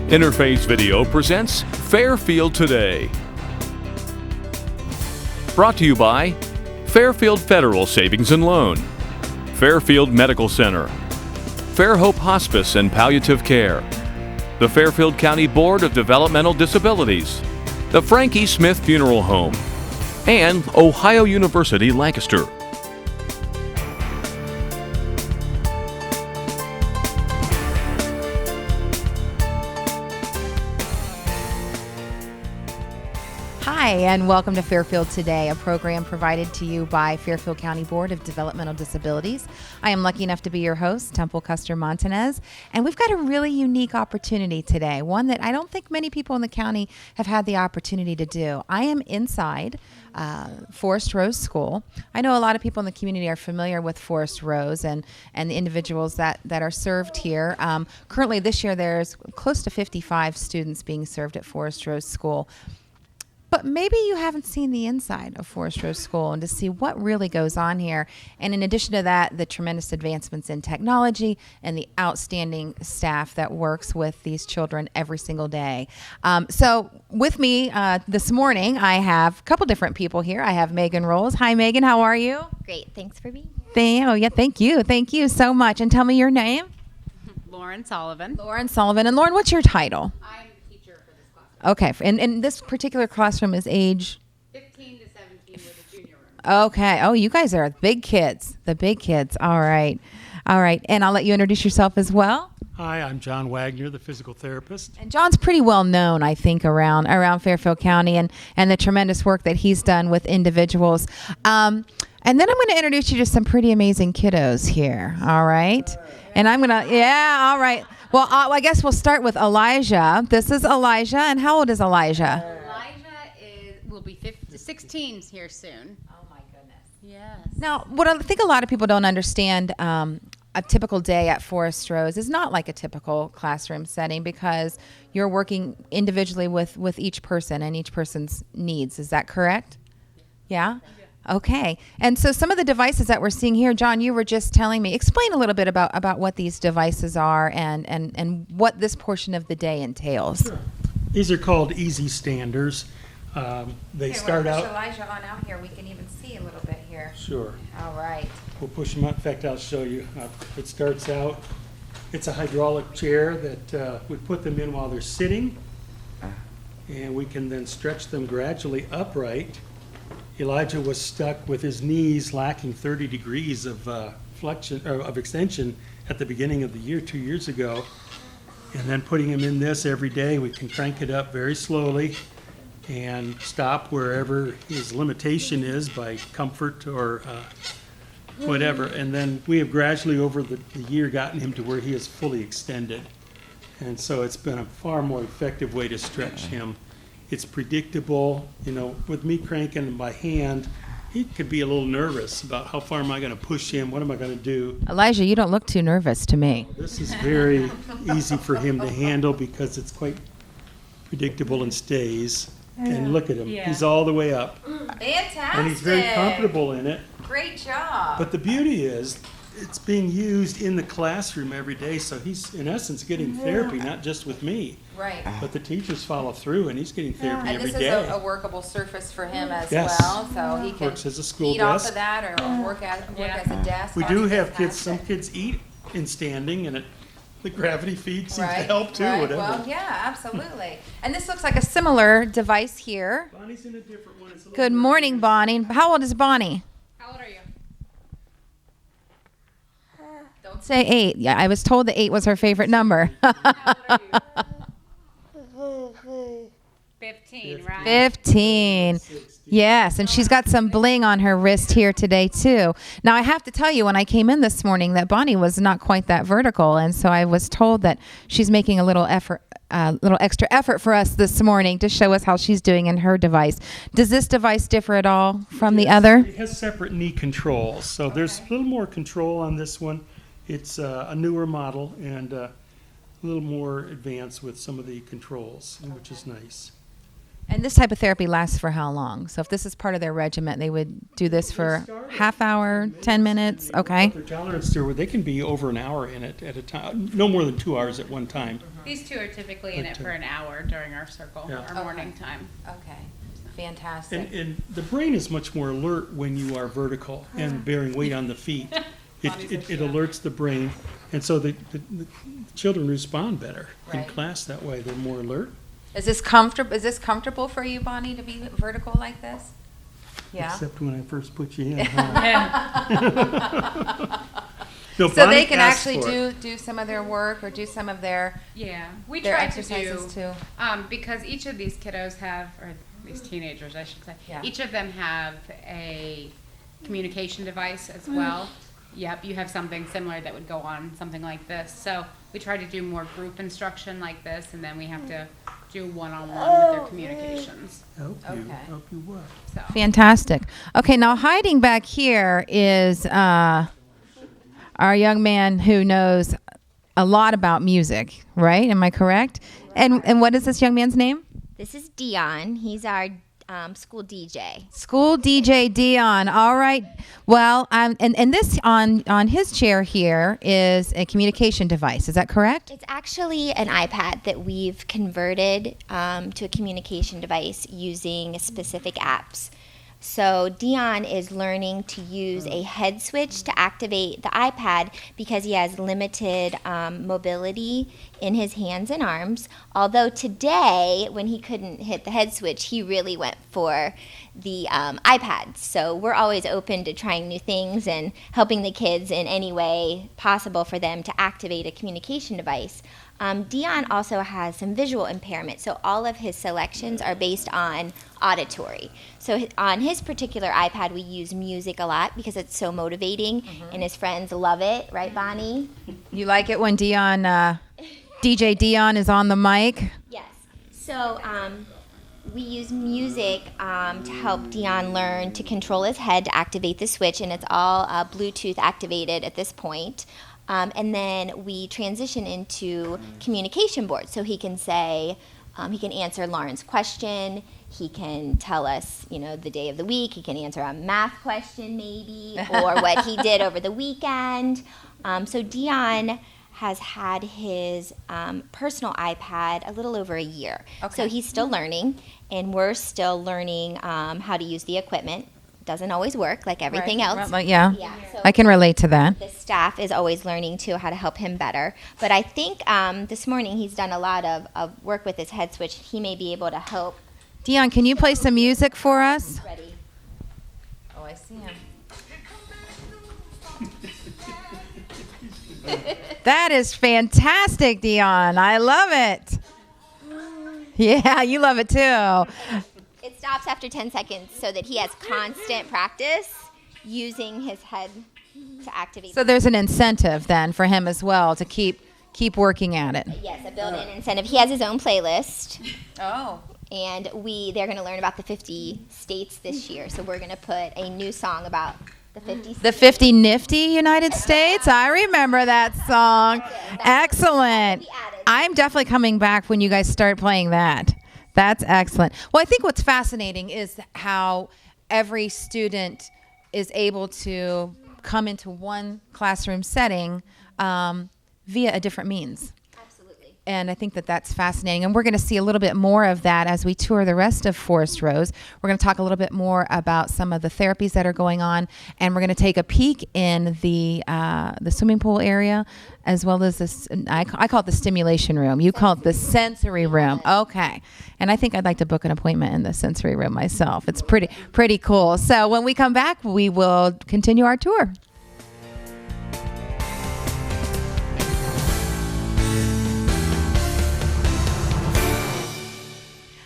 Interface Video presents Fairfield Today. Brought to you by Fairfield Federal Savings and Loan, Fairfield Medical Center, Fairhope Hospice and Palliative Care, the Fairfield County Board of Developmental Disabilities, the Frankie Smith Funeral Home, and Ohio University Lancaster. Hi, and welcome to Fairfield Today, a program provided to you by Fairfield County Board of Developmental Disabilities. I am lucky enough to be your host, Temple Custer Montanez, and we've got a really unique opportunity today, one that I don't think many people in the county have had the opportunity to do. I am inside Strohs School. I know a lot of people in the community are familiar with Strohs and the individuals that are served here. Currently this year there's close to 55 students being served at Strohs School. But maybe you haven't seen the inside of Strohs School and to see what really goes on here. And in addition to that, the tremendous advancements in technology and the outstanding staff that works with these children every single day. So with me this morning, I have a couple different people here. I have Megan Rolls. Hi, Megan. How are you? Great. Thanks for being here. Thank you. Thank you so much. And tell me your name. Lauren Sullivan. Lauren Sullivan. And Lauren, what's your title? I'm the teacher for this class. Okay. And this particular classroom is age? 15 to 17 with a junior room. Okay. Oh, you guys are big kids. The big kids. All right. And I'll let you introduce yourself as well. Hi, I'm John Wagner, the physical therapist. And John's pretty well known, I think, around Fairfield County and the tremendous work that he's done with individuals. And then I'm going to introduce you to some pretty amazing kiddos here. All right. And I'm going to, all right. Well, I guess we'll start with Elijah. This is Elijah. And how old is Elijah? Will be 16 here soon. Oh, my goodness. Yes. Now, what I think a lot of people don't understand, a typical day at Strohs is not like a typical classroom setting because you're working individually with each person and each person's needs. Is that correct? Yeah? Okay. And so some of the devices that we're seeing here, John, you were just telling me, explain a little bit about what these devices are and what this portion of the day entails. Sure. These are called easy standers. They start out. Elijah on out here. We can even see a little bit here. Sure. All right. We'll push them out. In fact, I'll show you. It starts out. It's a hydraulic chair that we put them in while they're sitting, and we can then stretch them gradually upright. Elijah was stuck with his knees lacking 30 degrees of flexion or of extension at the beginning of the year 2 years ago, and then putting him in this every day, we can crank it up very slowly and stop wherever his limitation is by comfort or whatever. And then we have gradually over the year gotten him to where he is fully extended. And so it's been a far more effective way to stretch him. It's predictable. With me cranking him by hand, he could be a little nervous about how far am I going to push him? What am I going to do? Elijah, you don't look too nervous to me. This is very easy for him to handle because it's quite predictable and stays. And look at him. Yeah. He's all the way up. Fantastic. And he's very comfortable in it. Great job. But the beauty is it's being used in the classroom every day, so he's in essence getting therapy, not just with me. Right. But the teachers follow through, and he's getting therapy and every this day. is a workable surface for him as Yes. well, so he can Works as a school eat off desk. of that or work as a desk. We do have kids, some kids eat in standing, and the gravity feed seems to help too, whatever. Well, yeah, absolutely. And this looks like a similar device here. Bonnie's in a different one. It's a little Good morning, Bonnie. How old is Bonnie? How old are you? Don't say 8. Yeah, I was told that 8 was her favorite number. How old are you? 15, right? 15. Yes, and she's got some bling on her wrist here today, too. Now, I have to tell you, when I came in this morning, that Bonnie was not quite that vertical, and so I was told that she's making a little extra effort for us this morning to show us how she's doing in her device. Does this device differ at all from the other? It has separate knee controls, so there's a little more control on this one. It's a newer model and a little more advanced with some of the controls, which is nice. And this type of therapy lasts for how long? So if this is part of their regimen, they would do this for half hour, 10 minutes, okay? Their tolerance to it, they can be over an hour in it at a time, no more than 2 hours at one time. These two are typically in it for an hour during our circle, Yeah. our morning time. Okay, fantastic. And the brain is much more alert when you are vertical and bearing weight on the feet. It alerts the brain, and so the children respond better in Right. class that way. They're more alert. Is this comfortable for you, Bonnie, to be vertical like this? Yeah. Except when I first put you in. No, So Bonnie they can asked actually for it. do some of their work or do some of their Yeah, we their try to do, exercises too. because each of these kiddos have, or these teenagers, I should say, Yeah. each of them have a communication device as well. Yep, you have something similar that would go on something like this. So we try to do more group instruction like this, and then we have to do one-on-one with their communications. Help you, Okay. help you what? So Fantastic. Okay, now hiding back here is our young man who knows a lot about music, right? Am I correct? And what is this young man's name? This is Dion. He's our school DJ. School DJ Dion. All right. Well, and this on his chair here is a communication device. Is that correct? It's actually an iPad that we've converted to a communication device using specific apps. So Dion is learning to use a head switch to activate the iPad because he has limited mobility in his hands and arms. Although today, when he couldn't hit the head switch, he really went for the iPad. So we're always open to trying new things and helping the kids in any way possible for them to activate a communication device. Dion also has some visual impairment, so all of his selections are based on auditory. So on his particular iPad, we use music a lot because it's so motivating, and his friends love it, right, Bonnie? You like it when DJ Dion is on the mic? Yes. So we use music to help Dion learn to control his head to activate the switch, and it's all Bluetooth activated at this point. And then we transition into communication boards. So he can say, he can answer Lauren's question. He can tell us, the day of the week. He can answer a math question maybe, or what he did over the weekend. So Dion has had his personal iPad a little over a year. Okay. So he's still learning, and we're still learning how to use the equipment. Doesn't always work like everything else. Yeah. So I can relate to that. the staff is always learning too how to help him better. But I think this morning he's done a lot of work with his head switch. He may be able to help. Dion, can you play some music for us? Ready. Oh, I see him. That is fantastic, Dion. I love it. Yeah, you love it too. It stops after 10 seconds so that he has constant practice using his head to activate. So there's an incentive then for him as well to keep working at it. Yes, a built-in incentive. He has his own playlist. Oh. And they're going to learn about the 50 states this year. So we're going to put a new song about the 50 states. The 50 Nifty United States. I remember that song. Excellent. I'm definitely coming back when you guys start playing that. That's excellent. Well, I think what's fascinating is how every student is able to come into one classroom setting via a different means. Absolutely. And I think that that's fascinating. And we're going to see a little bit more of that as we tour the rest of Forest Rose. We're going to talk a little bit more about some of the therapies that are going on. And we're going to take a peek in the swimming pool area, as well as this, I call it the stimulation room. You call it the sensory room. Okay. And I think I'd like to book an appointment in the sensory room myself. It's pretty cool. So when we come back, we will continue our tour.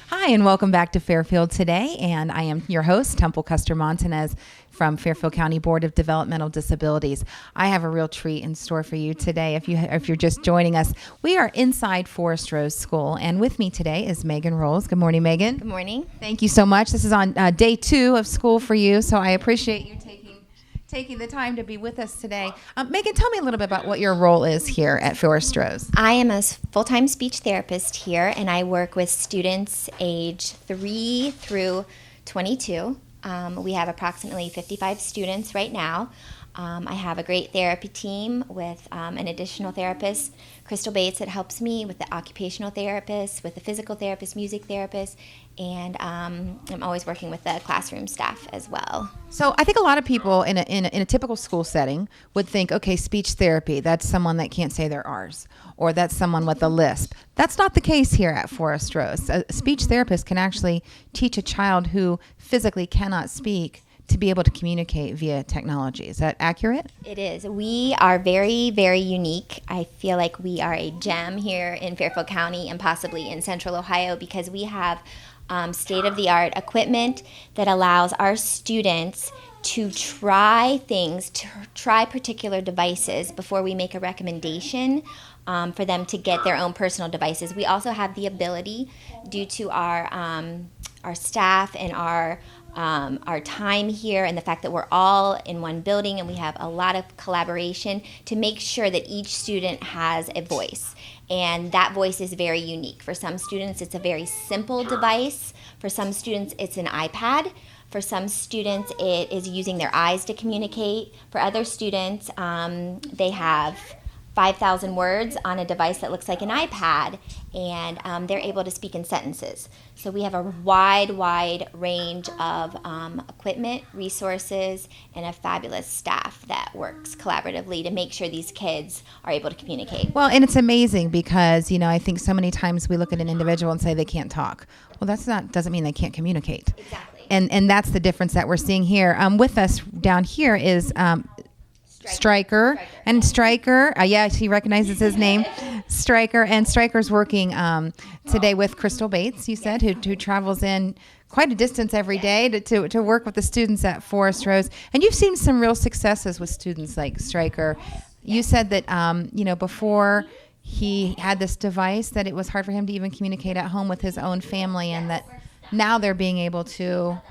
Hi, and welcome back to Fairfield Today. And I am your host, Temple Custer Montanez from Fairfield County Board of Developmental Disabilities. I have a real treat in store for you today. If you're just joining us, we are inside Strohs School, and with me today is Megan Rolls. Good morning, Megan. Good morning. Thank you so much. This is on day 2 of school for you, so I appreciate you taking taking the time to be with us today. Megan, tell me a little bit about what your role is here at Strohs. I am a full-time speech therapist here, and I work with students age 3 through 22. We have approximately 55 students right now. I have a great therapy team with an additional therapist, Crystal Bates, that helps me with the occupational therapist, with the physical therapist, music therapist, and I'm always working with the classroom staff as well. So I think a lot of people in a typical school setting would think, okay, speech therapy, that's someone that can't say their R's, or that's someone with a lisp. That's not the case here at Strohs. A speech therapist can actually teach a child who physically cannot speak to be able to communicate via technology. Is that accurate? It is. We are very, very unique. I feel like we are a gem here in Fairfield County and possibly in Central Ohio because we have state-of-the-art equipment that allows our students to try things, to try particular devices before we make a recommendation for them to get their own personal devices. We also have the ability, due to our staff and our time here and the fact that we're all in one building and we have a lot of collaboration, to make sure that each student has a voice. And that voice is very unique. For some students, it's a very simple device. For some students, it's an iPad. For some students, it is using their eyes to communicate. For other students, they have 5,000 words on a device that looks like an iPad, and they're able to speak in sentences. So we have a wide range of equipment, resources, and a fabulous staff that works collaboratively to make sure these kids are able to communicate. Well, and it's amazing because, I think so many times we look at an individual and say they can't talk. Well, doesn't mean they can't communicate. Exactly. And that's the difference that we're seeing here. With us down here is Striker. And Striker, yeah, she recognizes his name, Striker. And Striker's working today with Crystal Bates, you said, who travels in quite a distance every day to work with the students at Strohs. And you've seen some real successes with students like Striker. You said that, before he had this device, that it was hard for him to even communicate at home with his own family, and that now they're being able to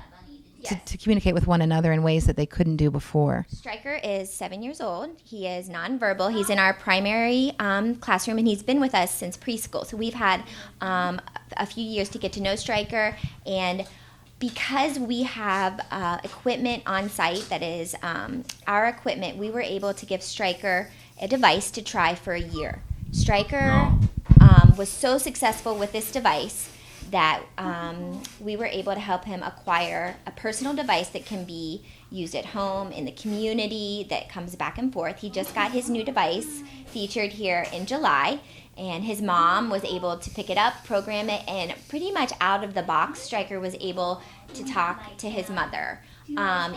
communicate with one another in ways that they couldn't do before. Striker is 7 years old. He is nonverbal. He's in our primary classroom, and he's been with us since preschool. So we've had a few years to get to know Striker, and because we have equipment on site that is our equipment, we were able to give Striker a device to try for a year. Striker was so successful with this device that we were able to help him acquire a personal device that can be used at home, in the community, that comes back and forth. He just got his new device featured here in July, and his mom was able to pick it up, program it, and pretty much out of the box, Striker was able to talk to his mother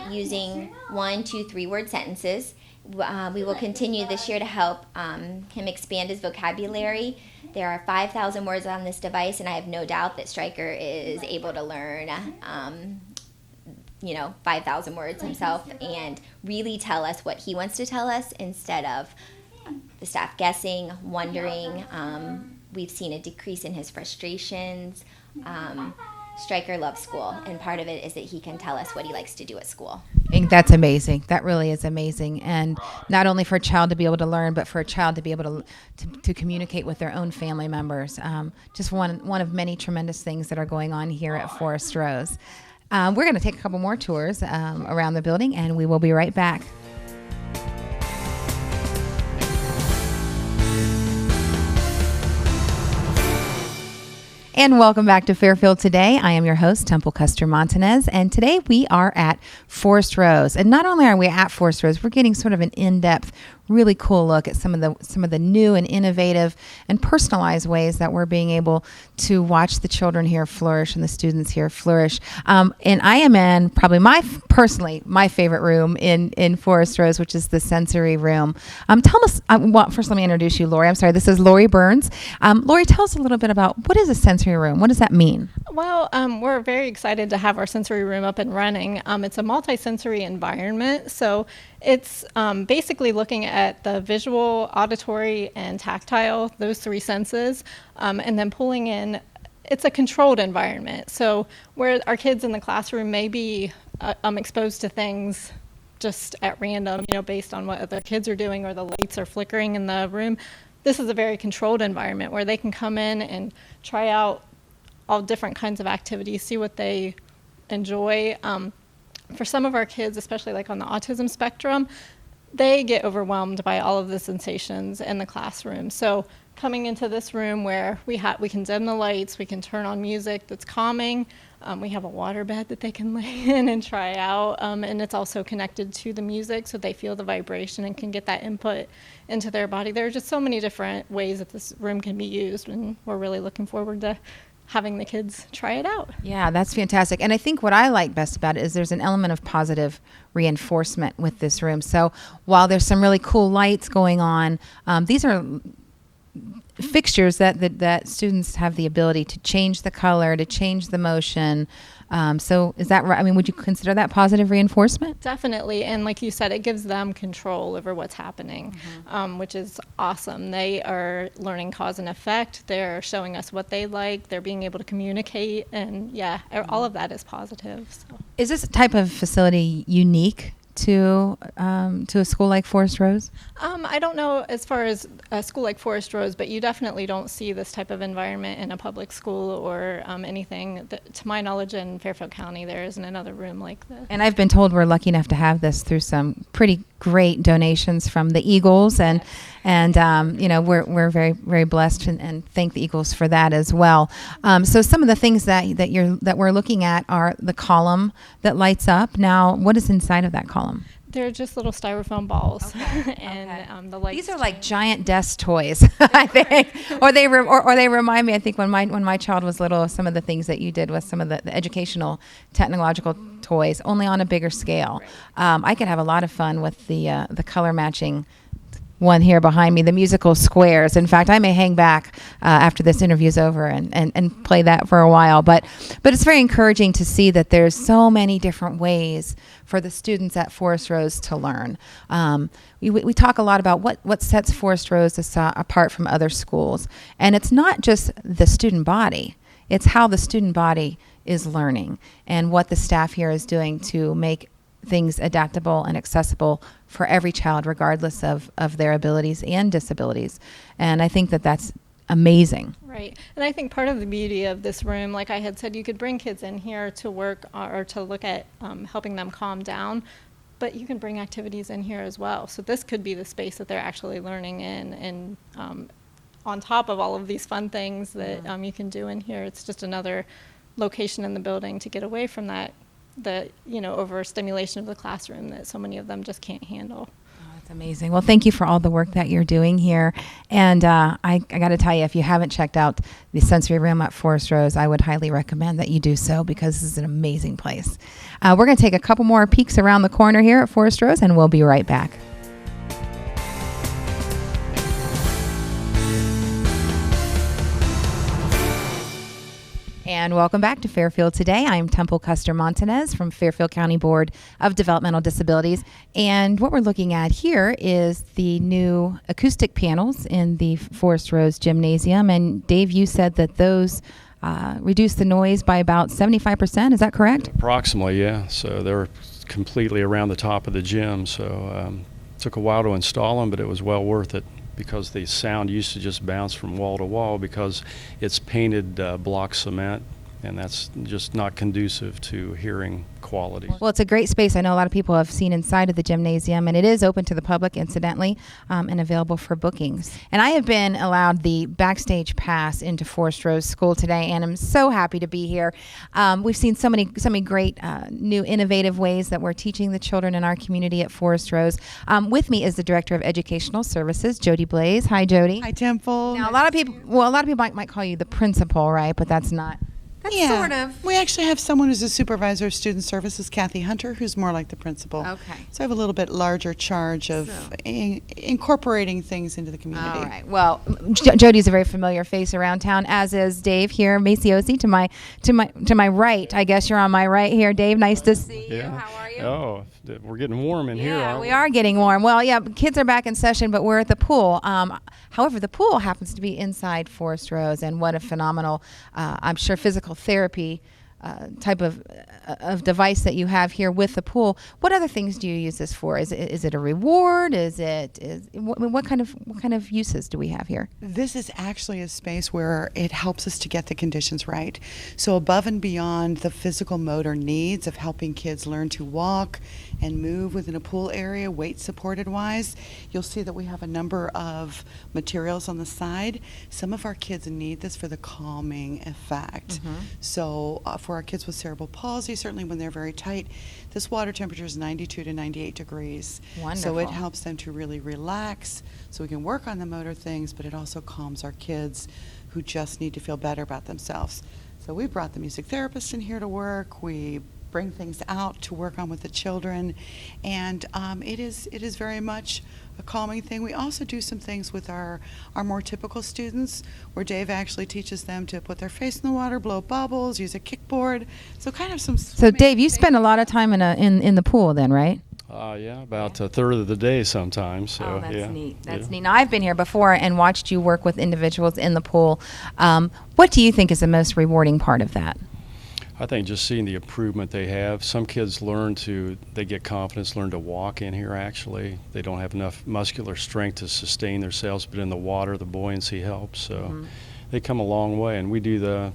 using 1, 2, 3 word sentences. We will continue this year to help him expand his vocabulary. There are 5,000 words on this device, and I have no doubt that Striker is able to learn 5,000 words himself and really tell us what he wants to tell us instead of the staff guessing, wondering. We've seen a decrease in his frustrations. Striker loves school, and part of it is that he can tell us what he likes to do at school. I think that's amazing. That really is amazing. And not only for a child to be able to learn, but for a child to be able to communicate with their own family members. Just one of many tremendous things that are going on here at Strohs. We're going to take a couple more tours around the building, and we will be right back. And welcome back to Fairfield Today. I am your host, Temple Custer Montanez, and today we are at Strohs. And not only are we at Strohs, we're getting sort of an in-depth, really cool look at some of the new and innovative and personalized ways that we're being able to watch the children here flourish and the students here flourish. And I am in probably personally my favorite room in Strohs, which is the sensory room. Tell us. First, let me introduce you, Lori. I'm sorry. This is Lori Burns. Lori, tell us a little bit about what is a sensory room. What does that mean? Well, we're very excited to have our sensory room up and running. It's a multi-sensory environment, so it's basically looking at the visual, auditory, and tactile, those 3 senses, and then pulling in, it's a controlled environment. So where our kids in the classroom may be exposed to things just at random, based on what other kids are doing or the lights are flickering in the room. This is a very controlled environment where they can come in and try out all different kinds of activities, see what they enjoy. For some of our kids, especially like on the autism spectrum, they get overwhelmed by all of the sensations in the classroom. So coming into this room where we can dim the lights, we can turn on music that's calming, we have a water bed that they can lay in and try out, and it's also connected to the music so they feel the vibration and can get that input into their body. There are just so many different ways that this room can be used, and we're really looking forward to having the kids try it out. Yeah, that's fantastic. And I think what I like best about it is there's an element of positive reinforcement with this room. So while there's some really cool lights going on, these are fixtures that students have the ability to change the color, to change the motion. So is that right? I mean, would you consider that positive reinforcement? Definitely. And like you said, it gives them control over what's happening, which is awesome. They are learning cause and effect. They're showing us what they like. They're being able to communicate. And all of that is positive. So. Is this type of facility unique to a school like Forest Rose? I don't know as far as a school like Forest Rose, but you definitely don't see this type of environment in a public school or anything. To my knowledge, in Fairfield County, there isn't another room like this. And I've been told we're lucky enough to have this through some pretty great donations from the Eagles, and we're very, very blessed and thank the Eagles for that as well. So some of the things that we're looking at are the column that lights up. Now, what is inside of that column? They're just little styrofoam balls, and the lights. These are like giant desk toys, I think, or they remind me. I think when my child was little, some of the things that you did with some of the educational, technological toys, only on a bigger scale. I could have a lot of fun with the color matching one here behind me, the musical squares. In fact, I may hang back after this interview's over and play that for a while. But it's very encouraging to see that there's so many different ways for the students at Forest Rose to learn. We talk a lot about what sets Forest Rose apart from other schools. And it's not just the student body. It's how the student body is learning and what the staff here is doing to make things adaptable and accessible for every child, regardless of their abilities and disabilities. And I think that's amazing. Right. And I think part of the beauty of this room, like I had said, you could bring kids in here to work or to look at helping them calm down, but you can bring activities in here as well. So this could be the space that they're actually learning in, and on top of all of these fun things that you can do in here, it's just another location in the building to get away from that overstimulation of the classroom that so many of them just can't handle. Oh, that's amazing. Well, thank you for all the work that you're doing here. And I got to tell you, if you haven't checked out the sensory room at Forest Rose, I would highly recommend that you do so, because this is an amazing place. We're going to take a couple more peeks around the corner here at Forest Rose, and we'll be right back. And welcome back to Fairfield Today. I'm Temple Custer Montanez from Fairfield County Board of Developmental Disabilities. And what we're looking at here is the new acoustic panels in the Forest Rose Gymnasium. And Dave, you said that those reduce the noise by about 75%. Is that correct? Approximately, yeah. So they're completely around the top of the gym. So it took a while to install them, but it was well worth it, because the sound used to just bounce from wall to wall because it's painted block cement, and that's just not conducive to hearing quality. Well, it's a great space. I know a lot of people have seen inside of the gymnasium, and it is open to the public, incidentally, and available for bookings. And I have been allowed the backstage pass into Forest Rose School today, and I'm so happy to be here. We've seen so many great new innovative ways that we're teaching the children in our community at Forest Rose. With me is the Director of Educational Services, Jody Blaze. Hi, Jody. Hi, Temple. Now, a lot of people might call you the principal, right? But that's not. That's sort of. We actually have someone who's a supervisor of student services, Kathy Hunter, who's more like the principal. Okay. So I have a little bit larger charge of incorporating things into the community. All right. Well, Jody's a very familiar face around town, as is Dave here, Maciosi, to my right. I guess you're on my right here, Dave. Nice to see you. How are you? Oh, we're getting warm in here, aren't we? Yeah, we are getting warm. Well, yeah, kids are back in session, but we're at the pool. However, the pool happens to be inside Forest Rose, and what a phenomenal, I'm sure, physical therapy type of device that you have here with the pool. What other things do you use this for? Is it a reward? What kind of uses do we have here? This is actually a space where it helps us to get the conditions right. So above and beyond the physical motor needs of helping kids learn to walk and move within a pool area, weight supported wise, you'll see that we have a number of materials on the side. Some of our kids need this for the calming effect. So for our kids with cerebral palsy, certainly when they're very tight, this water temperature is 92 to 98 degrees. Wonderful. So it helps them to really relax so we can work on the motor things, but it also calms our kids who just need to feel better about themselves. So we brought the music therapist in here to work. We bring things out to work on with the children, and it is very much a calming thing. We also do some things with our more typical students, where Dave actually teaches them to put their face in the water, blow bubbles, use a kickboard. So kind of some. So Dave, you spend a lot of time in the pool then, right? Yeah, about a third of the day sometimes. So, that's yeah, neat. That's yeah. neat. Now, I've been here before and watched you work with individuals in the pool. What do you think is the most rewarding part of that? I think just seeing the improvement they have. Some kids they get confidence, learn to walk in here actually. They don't have enough muscular strength to sustain themselves, but in the water, the buoyancy helps. So they come a long way, and we do the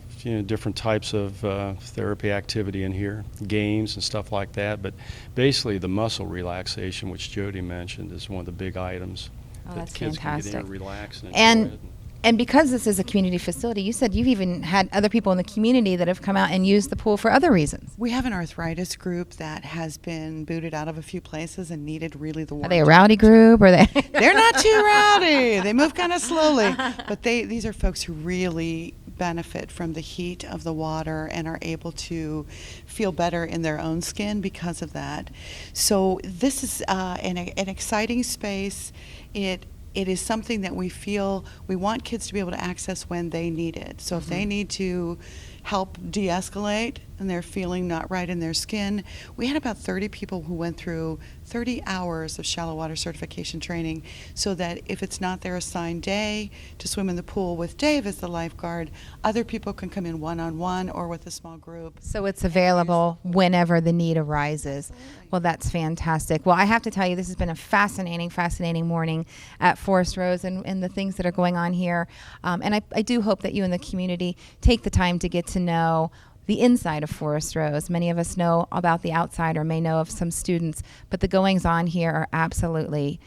different types of therapy activity in here, games and stuff like that. But basically the muscle relaxation, which Jody mentioned, is one of the big items that that's kids fantastic. can get in and relax and enjoy it. And because this is a community facility, you said you've even had other people in the community that have come out and used the pool for other reasons. We have an arthritis group that has been booted out of a few places and needed really the water. Are they a rowdy group, or they? They're not too rowdy. They move kind of slowly. But these are folks who really benefit from the heat of the water and are able to feel better in their own skin because of that. So this is an exciting space. It is something that we feel we want kids to be able to access when they need it. So if they need to help de-escalate and they're feeling not right in their skin, we had about 30 people who went through 30 hours of shallow water certification training, so that if it's not their assigned day to swim in the pool with Dave as the lifeguard, other people can come in one-on-one or with a small group. So it's available whenever the need arises. Well, that's fantastic. Well, I have to tell you, this has been a fascinating morning at Forest Rose and the things that are going on here. And I do hope that you and the community take the time to get to know the inside of Forest Rose. Many of us know about the outside or may know of some students, but the goings on here are absolutely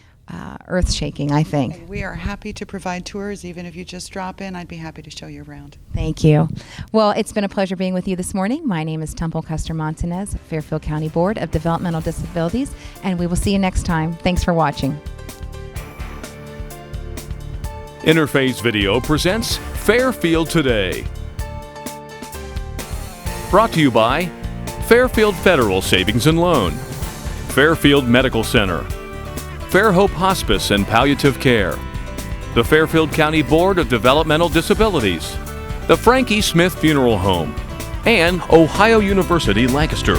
earth-shaking, I think. And we are happy to provide tours. Even if you just drop in, I'd be happy to show you around. Thank you. Well, it's been a pleasure being with you this morning. My name is Temple Custer Montanez, Fairfield County Board of Developmental Disabilities, and we will see you next time. Thanks for watching. Interface Video presents Fairfield Today. Brought to you by Fairfield Federal Savings and Loan, Fairfield Medical Center, Fairhope Hospice and Palliative Care, the Fairfield County Board of Developmental Disabilities, the Frankie Smith Funeral Home, and Ohio University Lancaster.